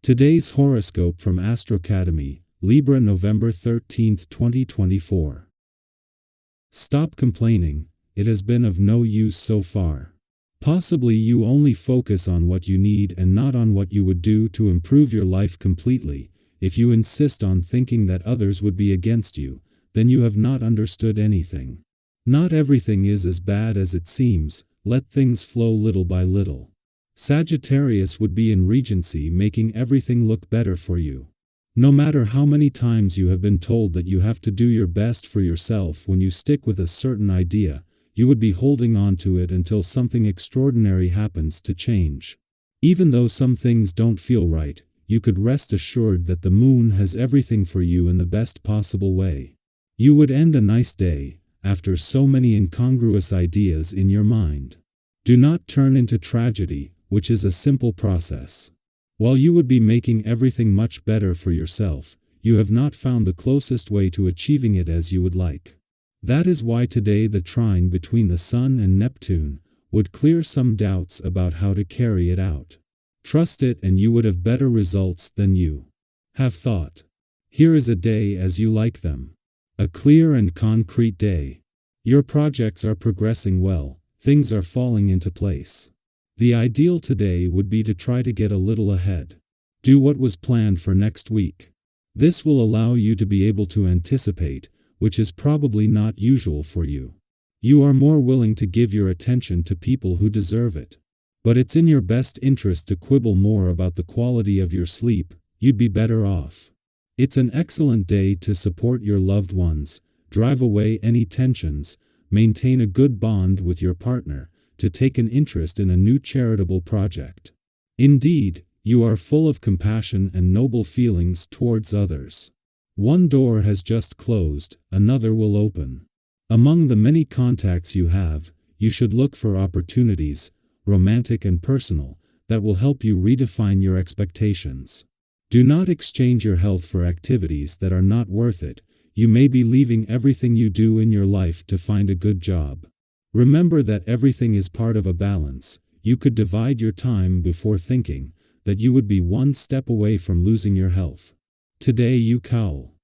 Today's horoscope from Astrocademy, Libra November 13, 2024. Stop complaining, it has been of no use so far. Possibly you only focus on what you need and not on what you would do to improve your life completely. If you insist on thinking that others would be against you, then you have not understood anything. Not everything is as bad as it seems, let things flow little by little. Sagittarius would be in regency, making everything look better for you. No matter how many times you have been told that you have to do your best for yourself when you stick with a certain idea, you would be holding on to it until something extraordinary happens to change. Even though some things don't feel right, you could rest assured that the moon has everything for you in the best possible way. You would end a nice day, after so many incongruous ideas in your mind. Do not turn into tragedy, which is a simple process. While you would be making everything much better for yourself, you have not found the closest way to achieving it as you would like. That is why today the trine between the Sun and Neptune would clear some doubts about how to carry it out. Trust it and you would have better results than you have thought. Here is a day as you like them. A clear and concrete day. Your projects are progressing well, things are falling into place. The ideal today would be to try to get a little ahead. Do what was planned for next week. This will allow you to be able to anticipate, which is probably not usual for you. You are more willing to give your attention to people who deserve it. But it's in your best interest to quibble more about the quality of your sleep, you'd be better off. It's an excellent day to support your loved ones, drive away any tensions, maintain a good bond with your partner, to take an interest in a new charitable project. Indeed, you are full of compassion and noble feelings towards others. One door has just closed, another will open. Among the many contacts you have, you should look for opportunities, romantic and personal, that will help you redefine your expectations. Do not exchange your health for activities that are not worth it. You may be leaving everything you do in your life to find a good job. Remember that everything is part of a balance. You could divide your time before thinking that you would be one step away from losing your health. Today you cowl.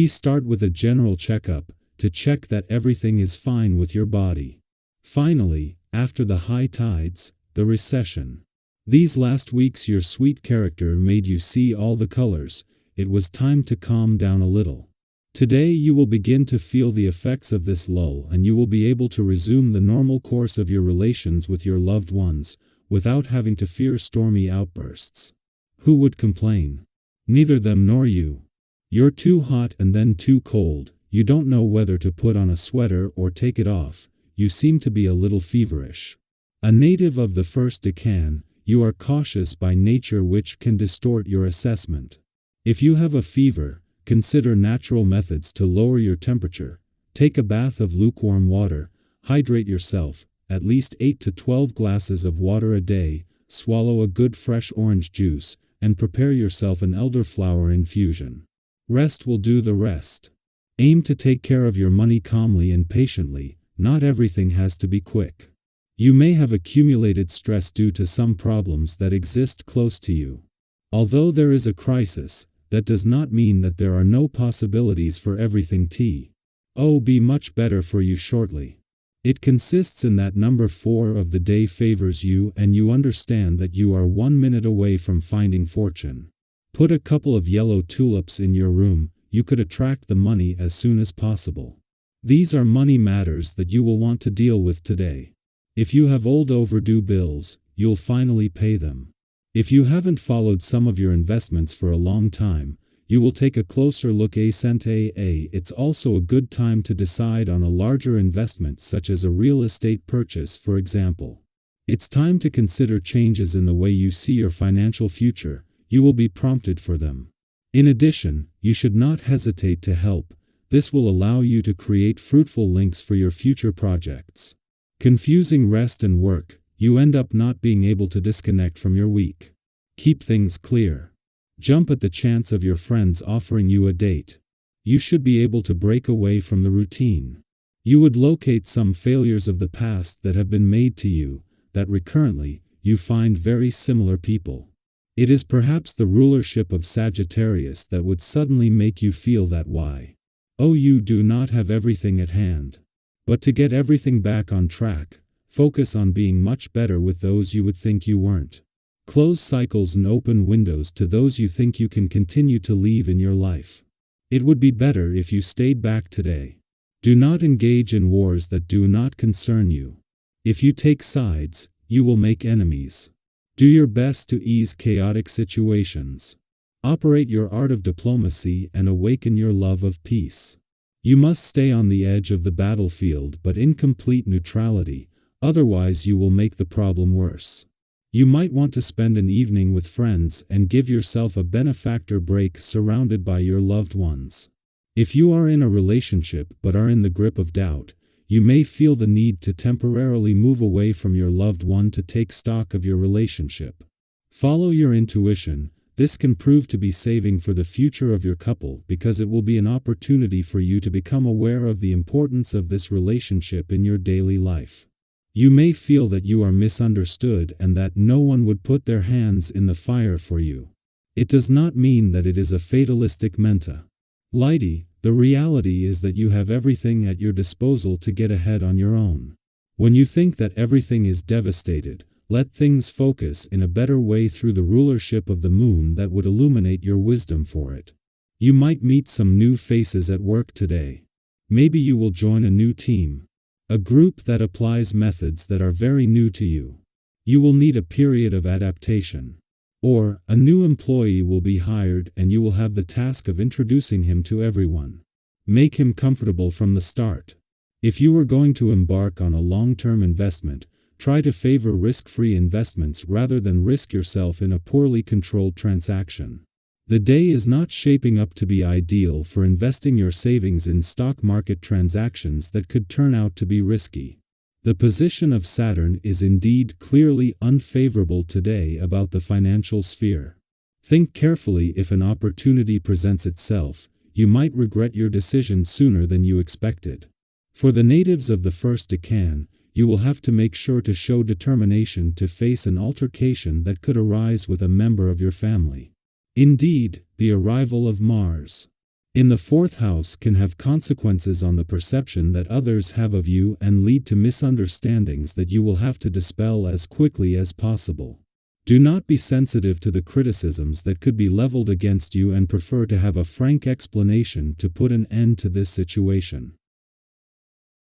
Start with a general checkup to check that everything is fine with your body. Finally, after the high tides, the recession. These last weeks your sweet character made you see all the colors. It was time to calm down a little. Today you will begin to feel the effects of this lull and you will be able to resume the normal course of your relations with your loved ones, without having to fear stormy outbursts. Who would complain? Neither them nor you. You're too hot and then too cold, you don't know whether to put on a sweater or take it off, you seem to be a little feverish. A native of the first decan, you are cautious by nature, which can distort your assessment. If you have a fever, consider natural methods to lower your temperature. Take a bath of lukewarm water, hydrate yourself, at least 8 to 12 glasses of water a day, swallow a good fresh orange juice, and prepare yourself an elderflower infusion. Rest will do the rest. Aim to take care of your money calmly and patiently, not everything has to be quick. You may have accumulated stress due to some problems that exist close to you. Although there is a crisis, that does not mean that there are no possibilities for everything to be much better for you shortly. It consists in that number 4 of the day favors you and you understand that you are 1 minute away from finding fortune. Put a couple of yellow tulips in your room, you could attract the money as soon as possible. These are money matters that you will want to deal with today. If you have old overdue bills, you'll finally pay them. If you haven't followed some of your investments for a long time, you will take a closer look. It's also a good time to decide on a larger investment such as a real estate purchase, for example. It's time to consider changes in the way you see your financial future. You will be prompted for them. In addition, you should not hesitate to help. This will allow you to create fruitful links for your future projects. Confusing rest and work, you end up not being able to disconnect from your week. Keep things clear. Jump at the chance of your friends offering you a date. You should be able to break away from the routine. You would locate some failures of the past that have been made to you, that recurrently, you find very similar people. It is perhaps the rulership of Sagittarius that would suddenly make you feel that why. Oh, you do not have everything at hand. But to get everything back on track, focus on being much better with those you would think you weren't. Close cycles and open windows to those you think you can continue to leave in your life. It would be better if you stayed back today. Do not engage in wars that do not concern you. If you take sides, you will make enemies. Do your best to ease chaotic situations. Operate your art of diplomacy and awaken your love of peace. You must stay on the edge of the battlefield but in complete neutrality, otherwise you will make the problem worse. You might want to spend an evening with friends and give yourself a benefactor break surrounded by your loved ones. If you are in a relationship but are in the grip of doubt, you may feel the need to temporarily move away from your loved one to take stock of your relationship. Follow your intuition. This can prove to be saving for the future of your couple because it will be an opportunity for you to become aware of the importance of this relationship in your daily life. You may feel that you are misunderstood and that no one would put their hands in the fire for you. It does not mean that it is a fatalistic mentality. The reality is that you have everything at your disposal to get ahead on your own. When you think that everything is devastated, let things focus in a better way through the rulership of the moon that would illuminate your wisdom for it. You might meet some new faces at work today. Maybe you will join a new team. A group that applies methods that are very new to you. You will need a period of adaptation. Or, a new employee will be hired and you will have the task of introducing him to everyone. Make him comfortable from the start. If you are going to embark on a long-term investment, try to favor risk-free investments rather than risk yourself in a poorly controlled transaction. The day is not shaping up to be ideal for investing your savings in stock market transactions that could turn out to be risky. The position of Saturn is indeed clearly unfavorable today about the financial sphere. Think carefully. If an opportunity presents itself, you might regret your decision sooner than you expected. For the natives of the first decan, you will have to make sure to show determination to face an altercation that could arise with a member of your family. Indeed, the arrival of Mars in the fourth house can have consequences on the perception that others have of you and lead to misunderstandings that you will have to dispel as quickly as possible. Do not be sensitive to the criticisms that could be leveled against you and prefer to have a frank explanation to put an end to this situation.